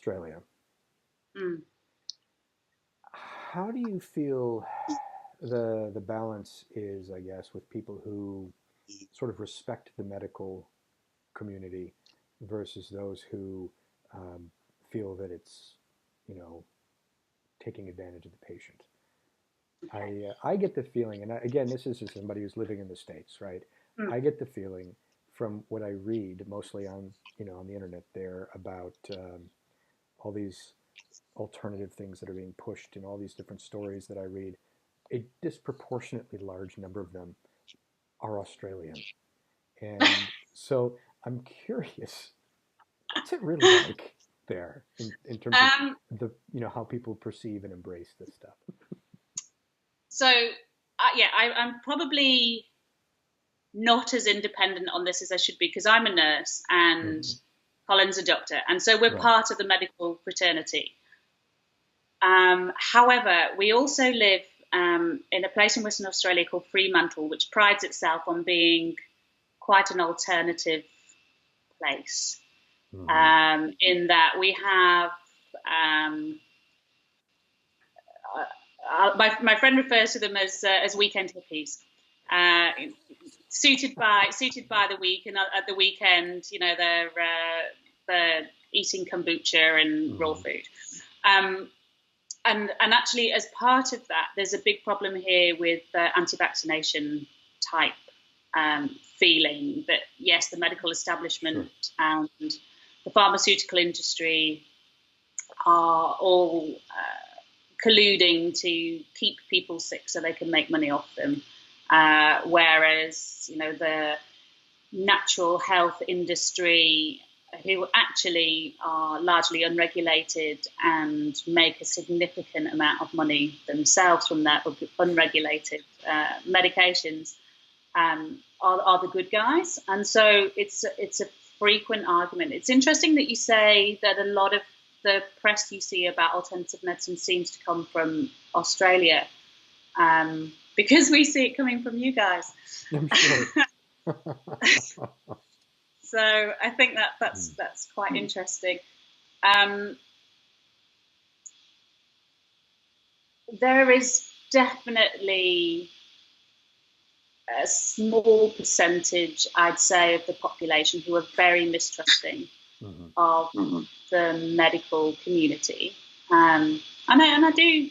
Australia. Mm. How do you feel the balance is, I guess, with people who sort of respect the medical community versus those who um, feel that it's, you know, taking advantage of the patient? Okay. I get the feeling, and again, this is as somebody who's living in the States, right? Mm. I get the feeling from what I read, mostly on on the internet, there about all these alternative things that are being pushed and all these different stories that I read. A disproportionately large number of them are Australian, and so I'm curious, what's it really like there in terms of Um, the how people perceive and embrace this stuff? so, yeah, I'm probably not as independent on this as I should be because I'm a nurse and Mm-hmm. Colin's a doctor, and so we're Right. part of the medical fraternity. However, we also live in a place in Western Australia called Fremantle, which prides itself on being quite an alternative place. Mm-hmm. In that we have um, my friend refers to them as weekend hippies, uh, suited by the week, and at the weekend, they're eating kombucha and raw Mm-hmm. food. Um, and actually, as part of that, there's a big problem here with anti-vaccination type feeling that yes, the medical establishment Sure. and the pharmaceutical industry are all colluding to keep people sick so they can make money off them. Whereas, the natural health industry, who actually are largely unregulated and make a significant amount of money themselves from their unregulated medications, are the good guys. And so it's a frequent argument. It's interesting that you say that a lot of the press you see about alternative medicine seems to come from Australia, because we see it coming from you guys. I'm sure. So I think that that's Mm. that's quite interesting. Um, there is definitely a small percentage, I'd say, of the population who are very mistrusting Mhm. of the medical community. And I do,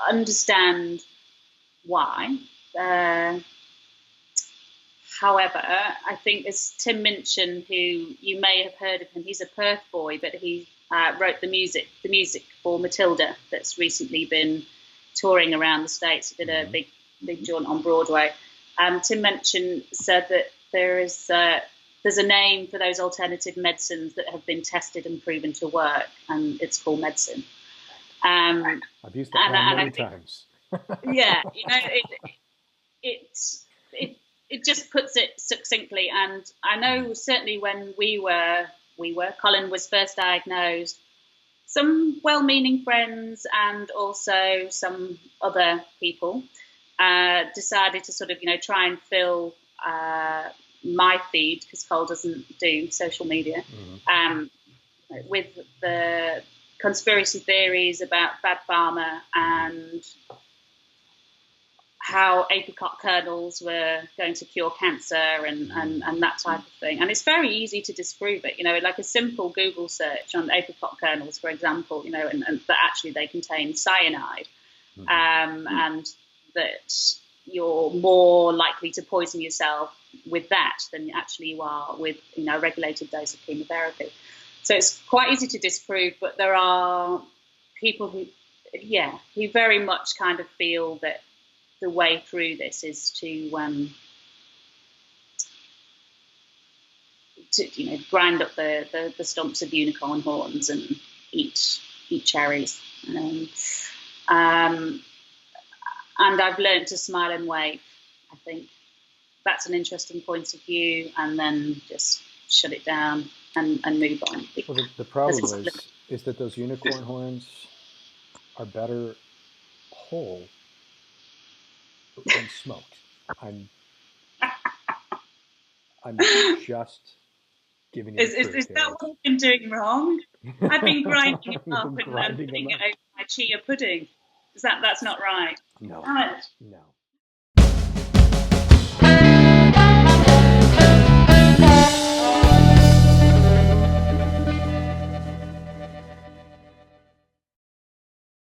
understand why. Uh, However, I think as Tim Minchin, who you may have heard of him, he's a Perth boy, but he wrote the music for Matilda that's recently been touring around the States. He did a Mhm. big jaunt on Broadway. Tim Minchin said that there's a name for those alternative medicines that have been tested and proven to work, and it's called medicine. Um, I've used that line and I many think, times. yeah, it it it just puts it succinctly. And I Mhm. know certainly when we were Colin was first diagnosed, some well-meaning friends and also some other people decided to sort of try and fill my feed, because Cole doesn't do social media, Mhm. um, with the conspiracy theories about bad pharma Mhm. and how apricot kernels were going to cure cancer and, and, Mhm. and that type of thing. And it's very easy to disprove it. Like a simple Google search on apricot kernels, for example, and that actually they contain cyanide, Mhm. and that you're more likely to poison yourself with that than actually you are with a regulated dose of chemotherapy. So it's quite easy to disprove, but there are people who very much kind of feel that the way through this is to grind up the stumps of unicorn horns and eat cherries. Um, um, and I've learned to smile and wave. I think that's an interesting point of view, and then just shut it down and move on, Well, the because problem it's is that those unicorn horns are better whole than smoked. I'm I'm just giving you the Is truth that here. what I've been doing wrong? I've been grinding them You've up been and grinding them putting it up. over my chia pudding. That's not right? No, Damn it. no.